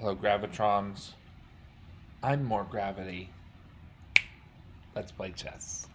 Hello, Gravitrons. I'm more gravity. Let's play chess.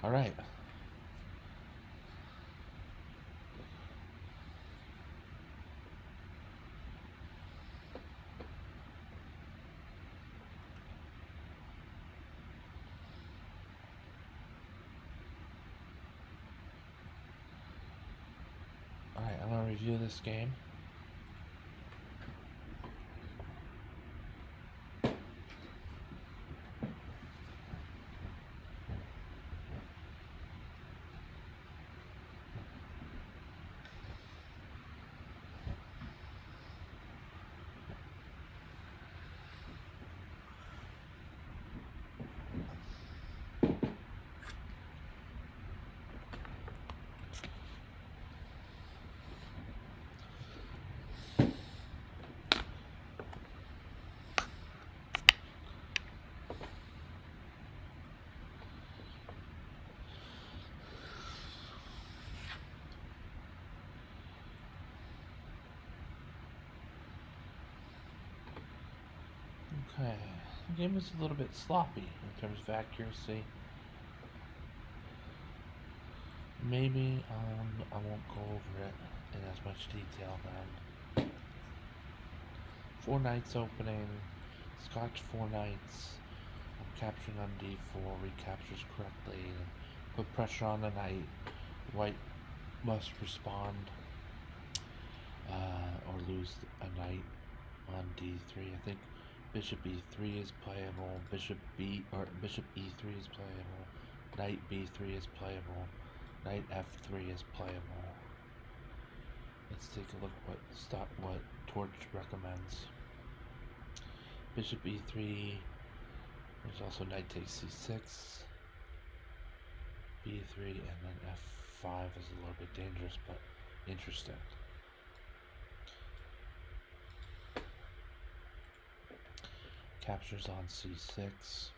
Alright. Alright, I'm gonna review this game. Okay, the game is a little bit sloppy in terms of accuracy. Maybe I won't go over it in as much detail then. 4 knights opening, Scotch 4 knights. I'm capturing on d4, recaptures correctly, and put pressure on the knight. White must respond or lose a knight on d3. I think bishop e3 is playable, bishop e3 is playable, knight b3 is playable, knight f3 is playable. Let's take a look what Torch recommends. Bishop e3. There's also knight takes c6, b3, and then f5 is a little bit dangerous, but interesting. Captures on c6,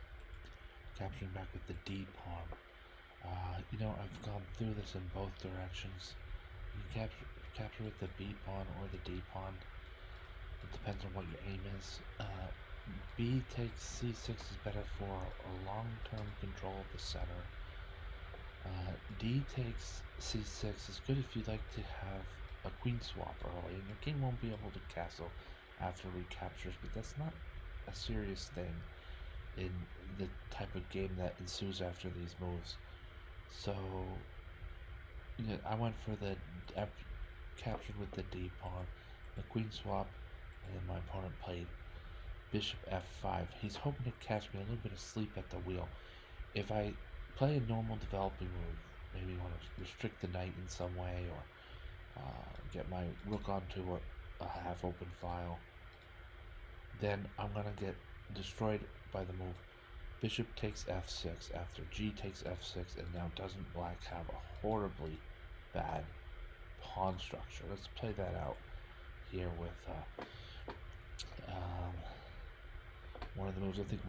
capturing back with the d pawn. I've gone through this in both directions. You can capture with the b pawn or the d pawn. It depends on what your aim is. B takes c6 is better for a long-term control of the center. D takes c6 is good if you'd like to have a queen swap early, and your king won't be able to castle after recaptures, but that's not a serious thing in the type of game that ensues after these moves. So, I went for the captured with the d pawn, the queen swap, and then my opponent played bishop f5. He's hoping to catch me a little bit of sleep at the wheel. If I play a normal developing move, maybe want to restrict the knight in some way, or get my rook onto a half-open file, then I'm going to get destroyed by the move bishop takes f6 after g takes f6, and now doesn't black have a horribly bad pawn structure? Let's play that out here with one of the moves. I think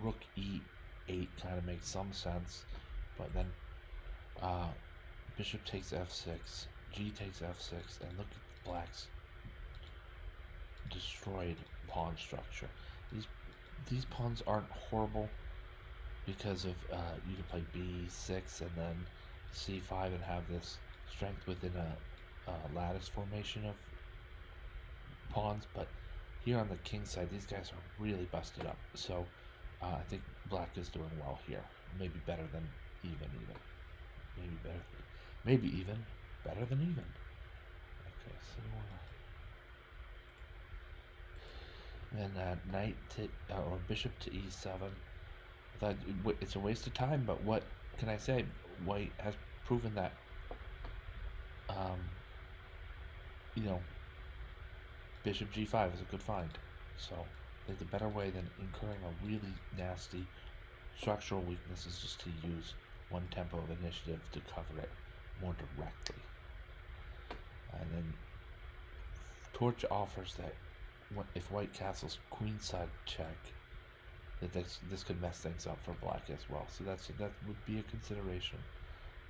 rook e8 kind of makes some sense, but then bishop takes f6, g takes f6, and look at black's destroyed pawn structure. These pawns aren't horrible because of you can play b6 and then c5 and have this strength within a lattice formation of pawns, but here on the king side, these guys are really busted up. So I think black is doing well here. Maybe better than even. Maybe even better than even. Okay, so then knight to or bishop to e7. I thought it's a waste of time, but what can I say? White has proven that bishop g5 is a good find. So I think the better way than incurring a really nasty structural weakness is just to use one tempo of initiative to cover it more directly. And then Torch offers that if white castles queenside check, that this could mess things up for black as well. So that would be a consideration.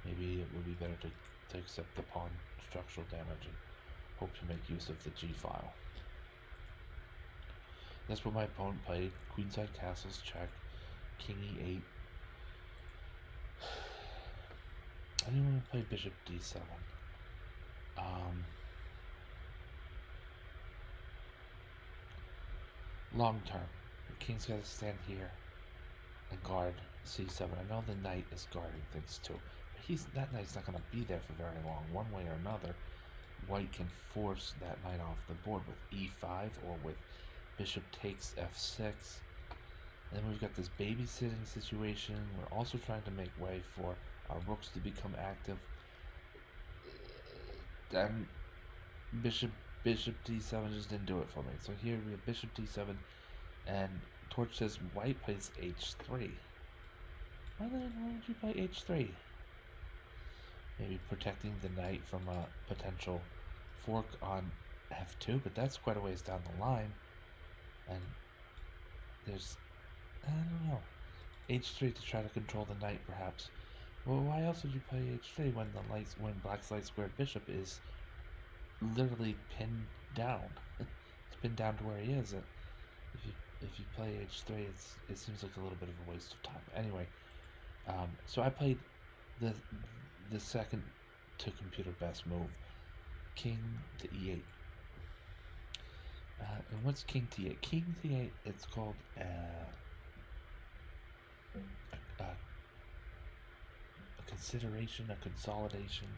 Maybe it would be better to accept the pawn structural damage and hope to make use of the g file. That's what my opponent played. Queenside castles check, king e8. I didn't want to play bishop d7. Long term, the king's got to stand here and guard c7. I know the knight is guarding things too, but that knight's not going to be there for very long. One way or another, white can force that knight off the board with e5 or with bishop takes f6. And then we've got this babysitting situation. We're also trying to make way for our rooks to become active. And bishop d7 just didn't do it for me. So here we have bishop d7, and Torch says white plays h3. Why did you play h3? Maybe protecting the knight from a potential fork on f2, but that's quite a ways down the line. And there's, I don't know, h3 to try to control the knight perhaps. Well, why else would you play h3 when black's light squared bishop is literally pinned down? It's pinned down to where he is. If you play h3, it seems like a little bit of a waste of time. Anyway, so I played the second to computer best move, king to e8. And what's king to e8? King to e8, it's called a consideration, a consolidation,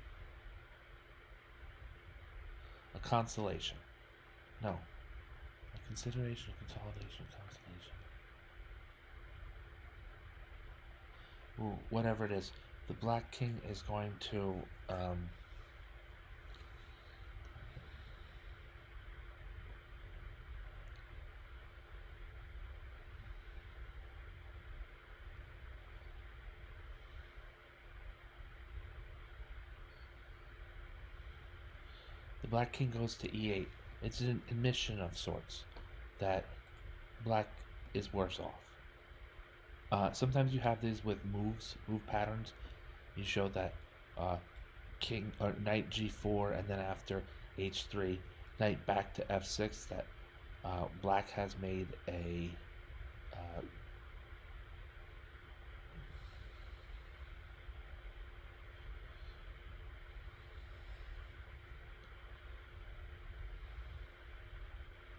a consolation. No. A consideration, a consolidation, consolation. Ooh, whatever it is. The black king is going to the black king goes to e8. It's an admission of sorts that black is worse off. Sometimes you have these with move patterns. You show that king or knight g4, and then after h3, knight back to f6. That black has made a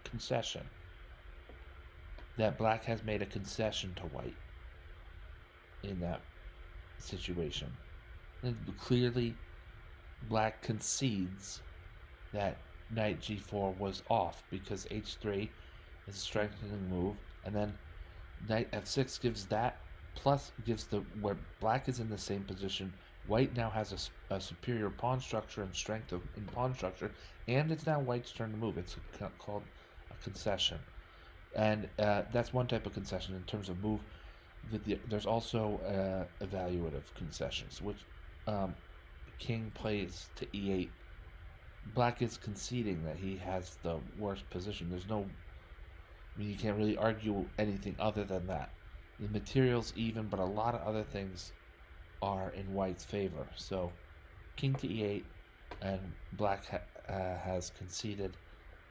concession. That black has made a concession to white in that situation. And clearly, black concedes that knight g4 was off because h3 is a strengthening move, and then knight f6 gives that, plus gives where black is in the same position. White now has a superior pawn structure and strength in pawn structure, and it's now white's turn to move. It's called a concession, and that's one type of concession in terms of move. There's also evaluative concessions, which king plays to e8. Black is conceding that he has the worst position. There's no, I mean, you can't really argue anything other than that. The material's even, but a lot of other things are in white's favor. So, king to e8, and black has conceded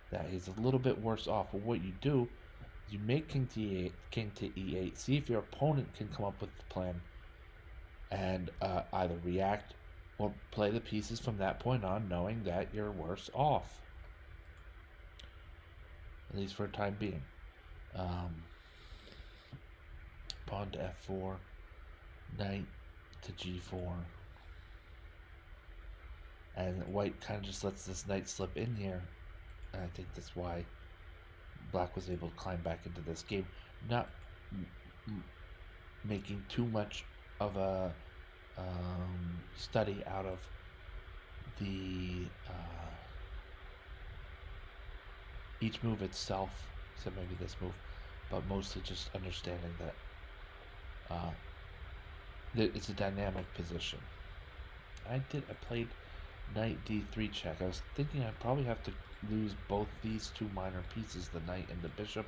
that he's a little bit worse off. But what you do, you make king to e8, see if your opponent can come up with the plan and either react or play the pieces from that point on, knowing that you're worse off, at least for a time being. Pawn to f4, knight to g4, and white kind of just lets this knight slip in here, and I think that's why black was able to climb back into this game, not making too much of a study out of the each move itself, so maybe this move, but mostly just understanding that it's a dynamic position. I played knight d3 check. I was thinking I'd probably have to lose both these two minor pieces, the knight and the bishop.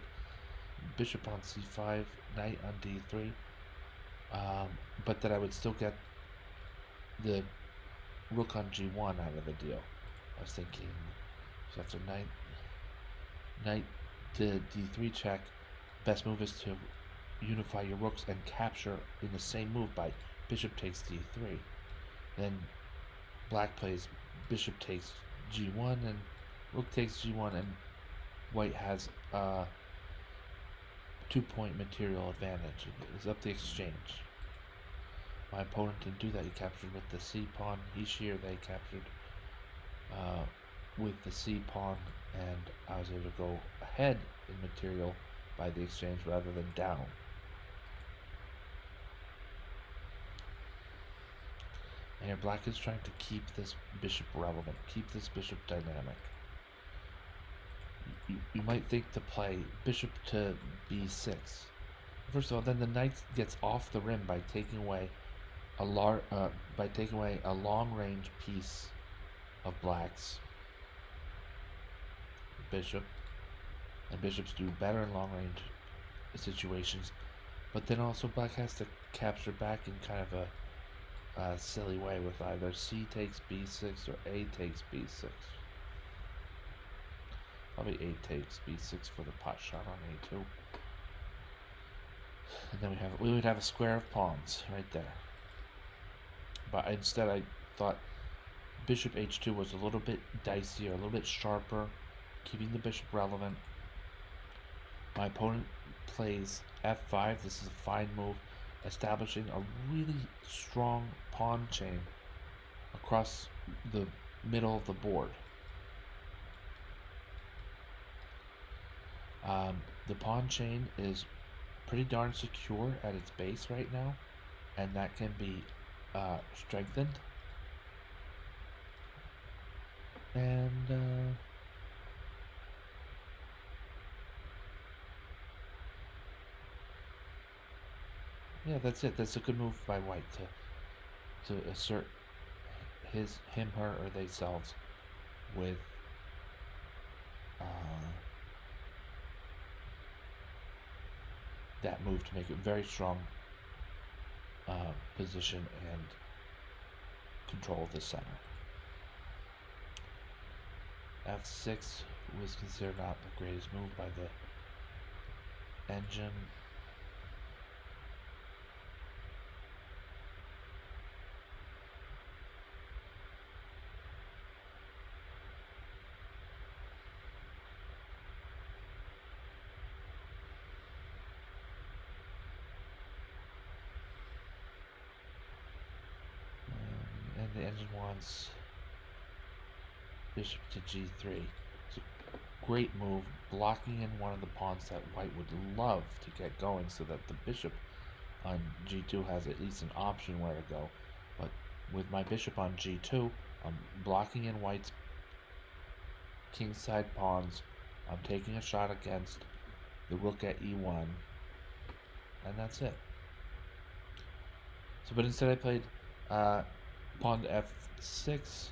Bishop on c5, knight on d3, but that I would still get the rook on g1 out of the deal. I was thinking, so after knight to d3 check, best move is to unify your rooks and capture in the same move by bishop takes d3. Then black plays bishop takes g1 and rook takes g1, and white has a 2-point material advantage. It's up the exchange. My opponent didn't do that. He captured with the c pawn. Here they captured with the c pawn, and I was able to go ahead in material by the exchange rather than down. And here black is trying to keep this bishop relevant, keep this bishop dynamic. You might think to play bishop to b6. First of all, then the knight gets off the rim by taking away a long-range piece of black's bishop, and bishops do better in long-range situations. But then also black has to capture back in kind of a silly way with either c takes b6 or a takes b6. Probably a takes b6 for the pot shot on a2. And then we would have a square of pawns right there. But instead I thought bishop h2 was a little bit dicier, a little bit sharper, keeping the bishop relevant. My opponent plays f5. This is a fine move, establishing a really strong pawn chain across the middle of the board. The pawn chain is pretty darn secure at its base right now, and that can be strengthened. And yeah, that's it. That's a good move by white to assert him, her, or theyselves with that move to make it very strong position and control of the center. f6 was considered not the greatest move by the engine. And the engine wants bishop to g3. It's a great move, blocking in one of the pawns that white would love to get going so that the bishop on g2 has at least an option where to go. But with my bishop on g2, I'm blocking in white's kingside pawns. I'm taking a shot against the rook at e1, and that's it. So, but instead I played pawn to f6.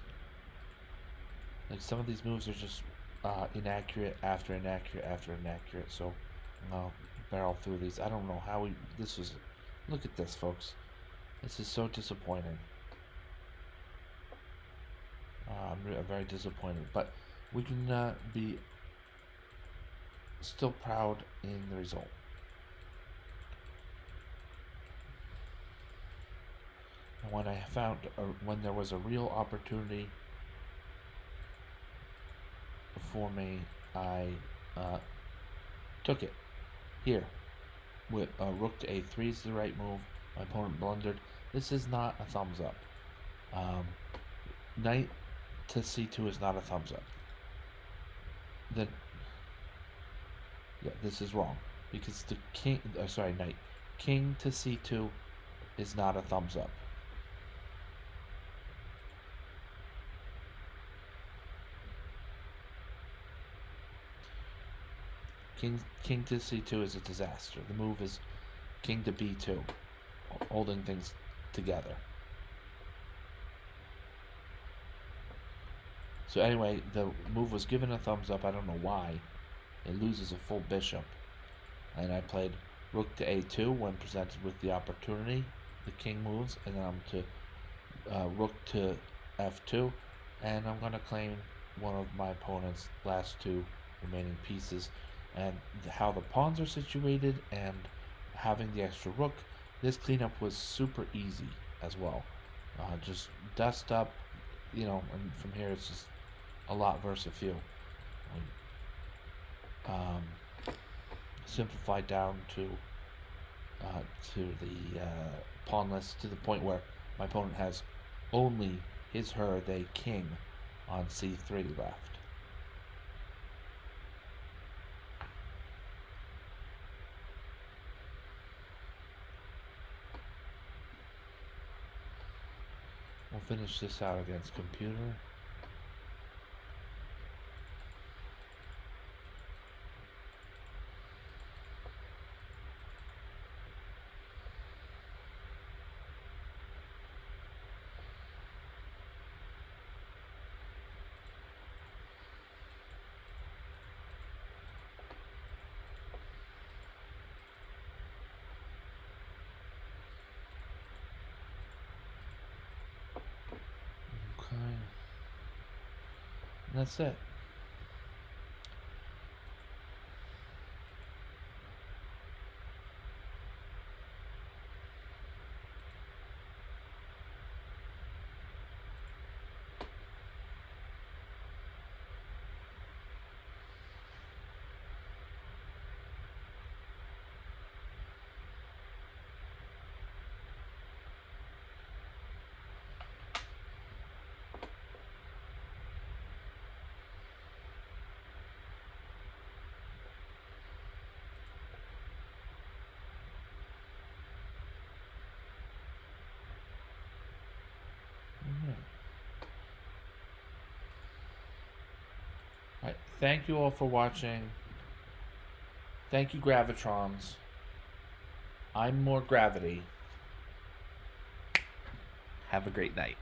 Like, some of these moves are just inaccurate after inaccurate after inaccurate. So I'll barrel through these. I don't know how this was. Look at this, folks. This is so disappointing. I'm very disappointed, but we can be still proud in the result. And when I found when there was a real opportunity for me, I took it. Here, with rook to a3 is the right move. My opponent blundered. This is not a thumbs up. Knight to c2 is not a thumbs up. Then, yeah, this is wrong because the king. Knight. King to c2 is not a thumbs up. King to c2 is a disaster. The move is king to b2, holding things together. So anyway, the move was given a thumbs up. I don't know why. It loses a full bishop. And I played rook to a2 when presented with the opportunity. The king moves, and then I'm to rook to f2. And I'm going to claim one of my opponent's last two remaining pieces. And how the pawns are situated and having the extra rook, this cleanup was super easy as well. Just dust up, and from here it's just a lot versus a few. Um, Simplified down to the pawn list to the point where my opponent has only his, her, they, king on c3 left. We'll finish this out against computer. Okay. And that's it. Alright, thank you all for watching. Thank you, Gravitrons. I'm more gravity. Have a great night.